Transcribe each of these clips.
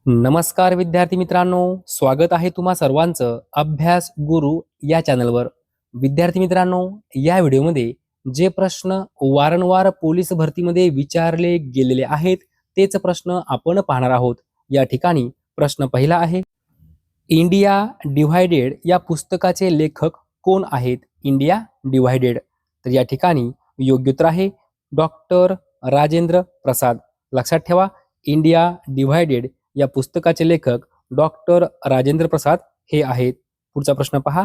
नमस्कार विद्यार्थी मित्रांनो, स्वागत आहे तुम्हा सर्वांचं अभ्यास गुरु या चॅनलवर. विद्यार्थी मित्रांनो, या व्हिडिओमध्ये जे प्रश्न वारंवार पोलीस भरतीमध्ये विचारले गेलेले आहेत तेच प्रश्न आपण पाहणार आहोत. या ठिकाणी प्रश्न पहिला आहे, इंडिया डिव्हायडेड या पुस्तकाचे लेखक कोण आहेत? India divided. तर या ठिकाणी योग्य उत्तर आहे डॉक्टर राजेंद्र प्रसाद. लक्षात ठेवा, इंडिया डिव्हायडेड या पुस्तकाचे लेखक डॉक्टर राजेंद्र प्रसाद हे आहेत. पुढचा प्रश्न पहा,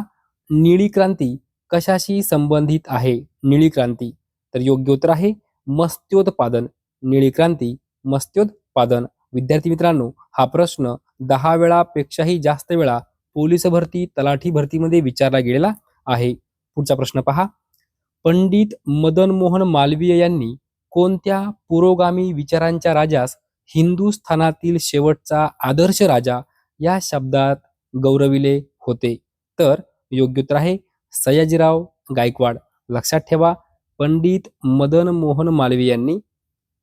निळी क्रांती कशाशी संबंधित आहे? निळी क्रांती. तर योग्य उत्तर आहे मत्स्योत्पादन. निळी क्रांती मत्स्योत्पादन. विद्यार्थी मित्रांनो, हा प्रश्न 10 वेळापेक्षाही जास्त वेळा पोलीस भरती, तलाठी भरतीमध्ये विचारला गेलेला आहे. पुढचा प्रश्न पहा, पंडित मदन मोहन मालवीय यांनी कोणत्या पुरोगामी विचारांच्या राजास हिंदुस्थानातील शेवटचा आदर्श राजा या शब्दात गौरविले होते? तर योग्य उत्तर आहे सयाजीराव गायकवाड. लक्षात ठेवा, पंडित मदन मोहन मालवीय यांनी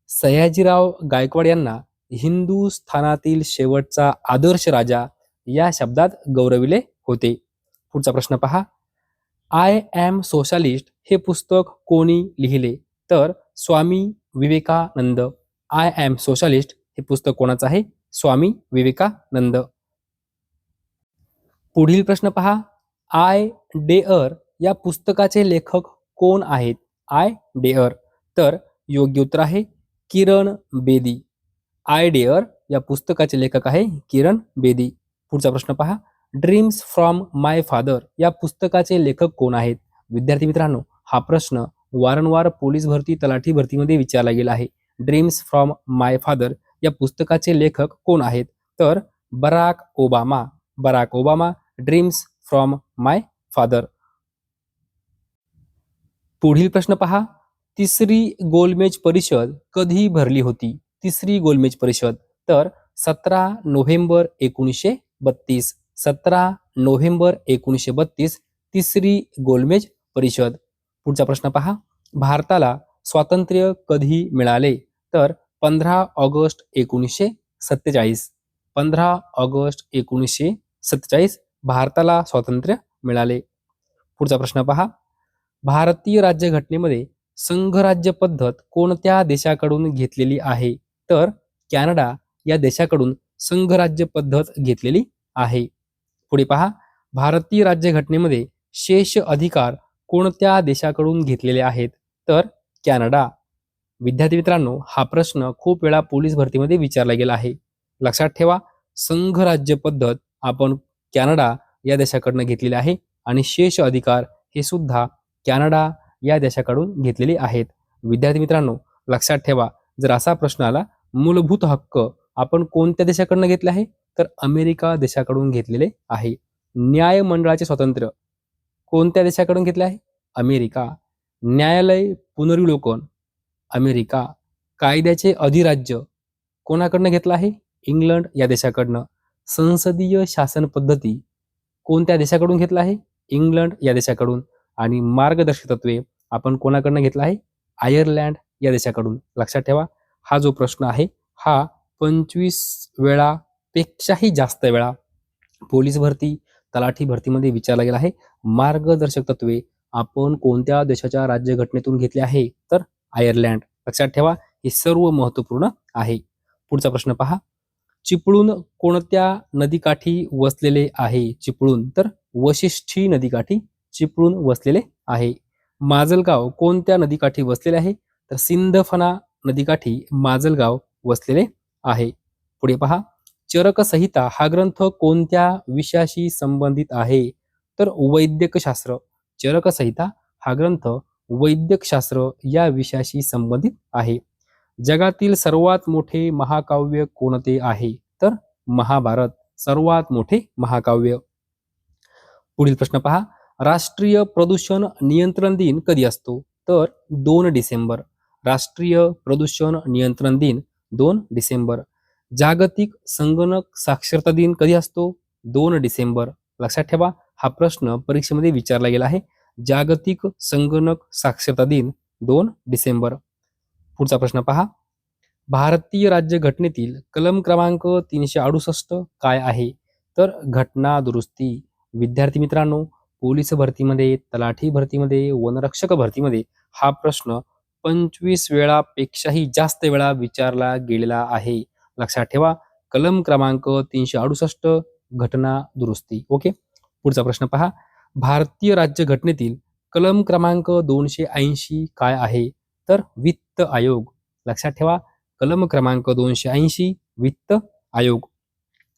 सयाजीराव गायकवाड यांना हिंदुस्थानातील शेवटचा आदर्श राजा या शब्दात गौरविले होते. पुढचा प्रश्न पहा, आय एम सोशलिस्ट हे पुस्तक कोणी लिहिले? तर Swami Vivekananda. I am socialist हे पुस्तक कोणाचं आहे? स्वामी विवेकानंद. पुढील प्रश्न पहा, आय डेअर या पुस्तकाचे लेखक कोण आहेत? I dare. तर योग्य उत्तर आहे किरण बेदी. आय डेअर या पुस्तकाचे लेखक आहे किरण बेदी. पुढचा प्रश्न पहा, ड्रीम्स फ्रॉम माय फादर या पुस्तकाचे लेखक कोण आहेत? विद्यार्थी मित्रांनो, हा प्रश्न वारंवार पोलीस भरती, तलाठी भरतीमध्ये विचारला गेला आहे. ड्रीम्स फ्रॉम माय फादर या पुस्तकाचे लेखक कोण आहेत? तर Barack Obama. Barack Obama. Dreams from my father. पुढील प्रश्न पहा, तिसरी गोलमेज परिषद कधी भरली होती? तिसरी गोलमेज परिषद. तर 17 नोव्हेंबर 1932. 17 नोव्हेंबर 1932 तिसरी गोलमेज परिषद. पुढचा प्रश्न पहा, भारताला स्वातंत्र्य कधी मिळाले? तर 15 ऑगस्ट 1947. 15 ऑगस्ट 1947 भारताला स्वातंत्र्य मिळाले. पुढचा प्रश्न पहा, भारतीय राज्यघटनेमध्ये संघराज्य पद्धत कोणत्या देशाकडून घेतलेली आहे? तर कॅनडा या देशाकडून संघराज्य पद्धत घेतलेली आहे. पुढे पहा, भारतीय राज्यघटनेमध्ये शेष अधिकार कोणत्या देशाकडून घेतलेले आहेत? तर कॅनडा. विद्यार्थी मित्रांनो, हा प्रश्न खूप वेळा पोलीस भरतीमध्ये विचारला गेला आहे. लक्षात ठेवा, संघराज्य पद्धत आपण कॅनडा या देशाकडून घेतलेली आहे आणि शेष अधिकार हे सुद्धा कॅनडा या देशाकडून घेतलेले आहेत. विद्यार्थी मित्रांनो, लक्षात ठेवा, जर असा प्रश्न आला, मूलभूत हक्क आपण कोणत्या देशाकडून घेतले आहे? तर अमेरिका देशाकडून घेतलेले आहे. न्यायमंडळाचे स्वातंत्र्य कोणत्या देशाकडून घेतले आहे? अमेरिका. न्यायालय पुनर्विलोकन अमेरिका. कायद्याचे अधिराज्य कोणाकडनं घेतलं आहे? इंग्लंड या देशाकडनं. संसदीय शासन पद्धती कोणत्या देशाकडून घेतला आहे? इंग्लंड या देशाकडून. आणि मार्गदर्शक तत्वे आपण कोणाकडनं घेतला आहे? आयर्लंड या देशाकडून. लक्षात ठेवा, हा जो प्रश्न आहे हा 25 वेळापेक्षाही जास्त वेळा पोलीस भरती, तलाठी भरतीमध्ये विचारला गेला आहे. मार्गदर्शक तत्वे आपण कोणत्या देशाच्या राज्यघटनेतून घेतले आहे? तर आयर्लंड. लक्षात ठेवा, हे सर्व महत्वपूर्ण आहे. पुढचा प्रश्न पहा, चिपळूण कोणत्या नदीकाठी वसलेले आहे? चिपळूण. तर वशिष्ठी नदीकाठी चिपळूण वसलेले आहे. माजलगाव कोणत्या नदीकाठी वसलेले आहे? तर सिंदफणा नदीकाठी माजलगाव वसलेले आहे. पुढे पहा, चरकसंहिता हा ग्रंथ कोणत्या विषयाशी संबंधित आहे? तर वैद्यकशास्त्र. चरकसंहिता हा ग्रंथ वैद्यकशास्त्र या विषयाशी संबंधित आहे. जगातील सर्वात मोठे महाकाव्य कोणते आहे? तर महाभारत सर्वात मोठे महाकाव्य. पुढील प्रश्न पहा, राष्ट्रीय प्रदूषण नियंत्रण दिन कधी असतो? तर 2 डिसेंबर. राष्ट्रीय प्रदूषण नियंत्रण दिन 2 डिसेंबर. जागतिक संगणक साक्षरता दिन कधी असतो? 2 डिसेंबर. लक्षात ठेवा, हा प्रश्न परीक्षेमध्ये विचारला गेला आहे. जागतिक संगणक साक्षरता दिन 2 डिसेंबर. पुढचा प्रश्न पहा, भारतीय राज्यघटनेतील कलम क्रमांक 368 काय आहे? तर घटना दुरुस्ती. विद्यार्थी मित्रांनो, पोलीस भरतीमध्ये, तलाठी भरतीमध्ये, वनरक्षक भरतीमध्ये हा प्रश्न 25 वेळापेक्षाही जास्त वेळा विचारला गेलेला आहे. लक्षात ठेवा, कलम क्रमांक 368 घटना दुरुस्ती. ओके. पुढचा प्रश्न पहा. भारतीय राज्यघटनेतील कलम क्रमांक 280 काय आहे? तर वित्त आयोग. लक्षात ठेवा, कलम क्रमांक 280 वित्त आयोग.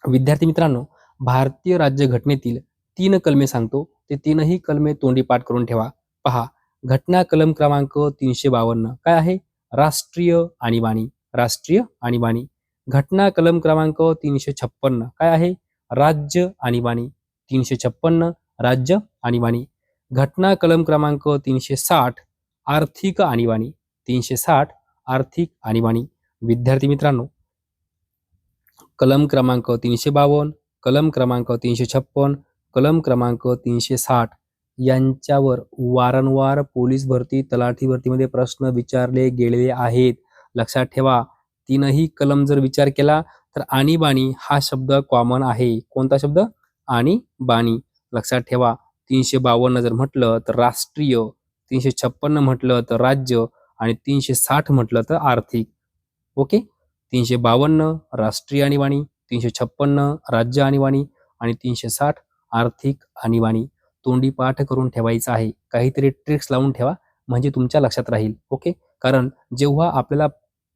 विद्यार्थी मित्रांनो, भारतीय राज्यघटनेतील 3 कलमे सांगतो, ते 3ही कलमे तोंडी पाठ करून ठेवा. पहा, घटना कलम क्रमांक 352 काय आहे? राष्ट्रीय आणीबाणी. राष्ट्रीय आणीबाणी. घटना कलम क्रमांक 356 काय आहे? राज्य आणीबाणी. 356 राज्य आणीबाणी. घटना कलम क्रमांक 360 आर्थिक आणीबाणी. 360 आर्थिक आणीबाणी. विद्यार्थी मित्रांनो, कलम क्रमांक 352, कलम क्रमांक 356, कलम क्रमांक 360 यांच्यावर वारंवार पोलीस भरती, तलाठी भरतीमध्ये प्रश्न विचारले गेलेले आहेत. लक्षात ठेवा, 3ही कलम जर विचार केला तर आणीबाणी हा शब्द कॉमन आहे. कोणता शब्द? आणीबाणी. लक्षात ठेवा, 352 जर म्हटलं तर राष्ट्रीय, 356 म्हटलं तर राज्य आणि 360 म्हटलं तर आर्थिक. ओके. 352 राष्ट्रीय आणीबाणी, 356 राज्य आणीबाणी आणि 360 आर्थिक आणीबाणी. तोंडी पाठ करून ठेवायचं आहे. काहीतरी ट्रिक्स लावून ठेवा म्हणजे तुमच्या लक्षात राहील. ओके. कारण जेव्हा आपल्याला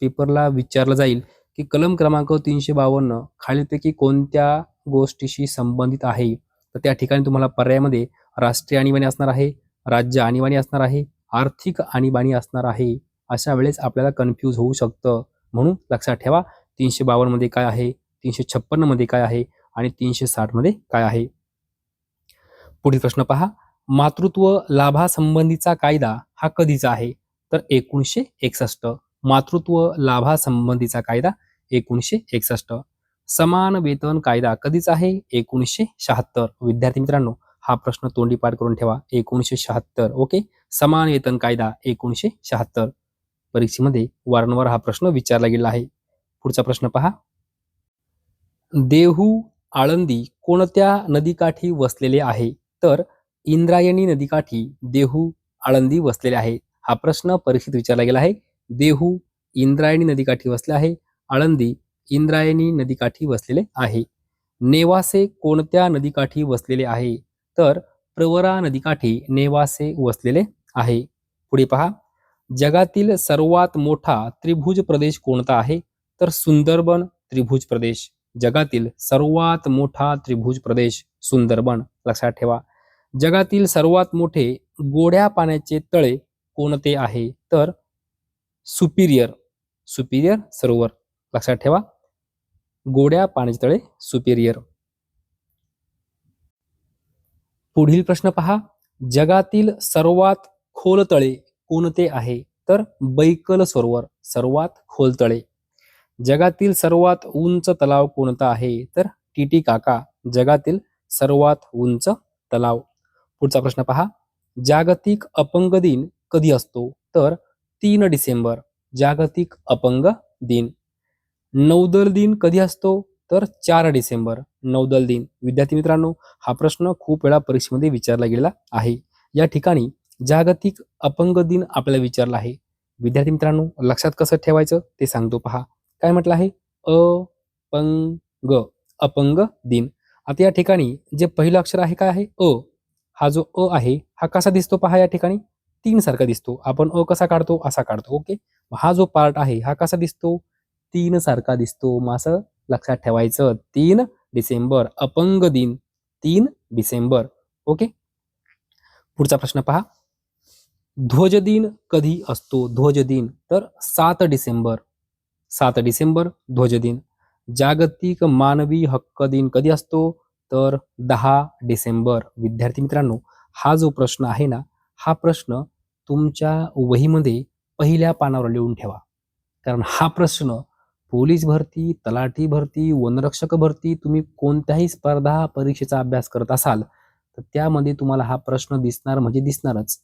पेपरला विचारलं जाईल की कलम क्रमांक 352 खालीलपैकी कोणत्या गोष्टीशी संबंधित आहे, तर त्या ठिकाणी तुम्हाला पर्यायामध्ये राष्ट्रीय आणीबाणी असणार आहे, राज्य आणीबाणी असणार आहे, आर्थिक आणीबाणी असणार आहे. अशा वेळेस आपल्याला कन्फ्यूज होऊ शकतं. म्हणून लक्षात ठेवा, 352 मध्ये काय आहे, 356 मध्ये काय आहे आणि 360 मध्ये काय आहे. पुढील प्रश्न पहा. मातृत्व लाभासंबंधीचा कायदा हा कधीचा आहे? तर 1961. मातृत्व लाभासंबंधीचा कायदा 1961. समान वेतन कायदा कधीचा आहे? 1976. विद्यार्थी मित्रांनो, हा प्रश्न तोंडी पाठ करून ठेवा. 1976. ओके. समान वेतन कायदा 1976. परीक्षेमध्ये वारंवार हा प्रश्न विचारला गेला आहे. पुढचा प्रश्न पहा. देहू आळंदी कोणत्या नदीकाठी वसलेले आहे? तर इंद्रायणी नदीकाठी देहू आळंदी वसलेले आहे. हा प्रश्न परीक्षेत विचारला गेला आहे. देहू इंद्रायणी नदीकाठी वसले आहे. आळंदी इंद्रायणी नदीकाठी वसलेले आहे. नेवासे कोणत्या नदीकाठी वसलेले आहे? तर प्रवरा नदीकाठी नेवासे वसलेले आहे. पुढे पहा. जगातील सर्वात मोठा त्रिभुज प्रदेश कोणता आहे? तर सुंदरबन त्रिभुज प्रदेश. जगातील सर्वात मोठा त्रिभुज प्रदेश सुंदरबन. लक्षात ठेवा. जगातील सर्वात मोठे गोड्या पाण्याचे तळे कोणते आहे? तर सुपिरियर. सुपिरियर सरोवर. लक्षात ठेवा, गोड्या पाण्याचे तळे सुपिरियर. पुढील प्रश्न पहा. जगातील सर्वात खोल तळे कोणते आहे? तर बैकल सरोवर. सर्वात खोल तळे. जगातील सर्वात उंच तलाव कोणता आहे? तर टिटिकाका. जगातील सर्वात उंच तलाव. पुढचा प्रश्न पहा. जागतिक अपंग दिन कधी असतो? तर 3 डिसेंबर. जागतिक अपंग दिन. नौदल दिन कधी असतो? तर 4 डिसेंबर. नौदल दिन. विद्यार्थी मित्रांनो, हा प्रश्न खूप वेळा परीक्षेमध्ये विचारला गेलेला आहे. या ठिकाणी जागतिक अपंग दिन आपल्याला विचारला आहे. विद्यार्थी मित्रांनो, लक्षात कसं ठेवायचं ते सांगतो पहा. काय म्हटलं आहे? अपंग. अपंग दिन. आता या ठिकाणी जे पहिलं अक्षर आहे काय आहे? अ. हा जो अ आहे हा कसा दिसतो पहा या ठिकाणी? 3 सारखा दिसतो. आपण अ कसा काढतो? असा काढतो. ओके. हा जो पार्ट आहे हा कसा दिसतो? 3 सारखा दिसतो. मग असं लक्षात ठेवायचं. 3 डिसेंबर अपंग दिन. 3 डिसेंबर. ओके. पुढचा प्रश्न पहा. ध्वज दिन कधी असतो? ध्वज दिन तर 7 डिसेंबर. 7 डिसेंबर ध्वज दिन. जागतिक मानवी हक्क दिन कधी असतो? तर 10 डिसेंबर. विद्यार्थी मित्रांनो, हा जो प्रश्न आहे ना, हा प्रश्न तुमच्या वहीमध्ये पहिल्या पानावर लिहून ठेवा. कारण हा प्रश्न पोलीस भरती, तलाठी भरती, वनरक्षक भरती, तुम्ही कोणत्याही स्पर्धा परीक्षेचा अभ्यास करत असाल तर त्यामध्ये तुम्हाला हा प्रश्न दिसणार म्हणजे दिसणारच.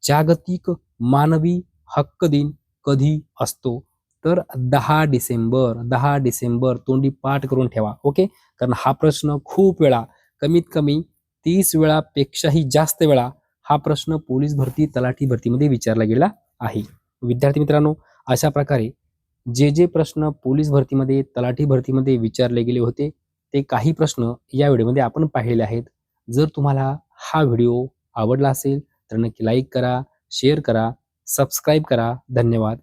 जागतिक मानवी हक्क दिन कधी असतो? तर 10 डिसेंबर तोंडी पाठ करून ठेवा. ओके. कारण हा प्रश्न खूप वेळा, कमीत कमी 30 वेळापेक्षाही जास्त वेळा हा प्रश्न पोलीस भरती, तलाठी भरतीमध्ये विचारला गेला आहे. विद्यार्थी मित्रांनो, अशा प्रकारे जे प्रश्न पोलीस भरतीमध्ये, तलाठी भरतीमध्ये विचारले गेले होते, ते काही प्रश्न या व्हिडिओमध्ये आपण पाहिलेले आहेत. जर तुम्हाला हा व्हिडिओ आवडला असेल तर नक्की लाईक करा, शेअर करा, सबस्क्राईब करा. धन्यवाद.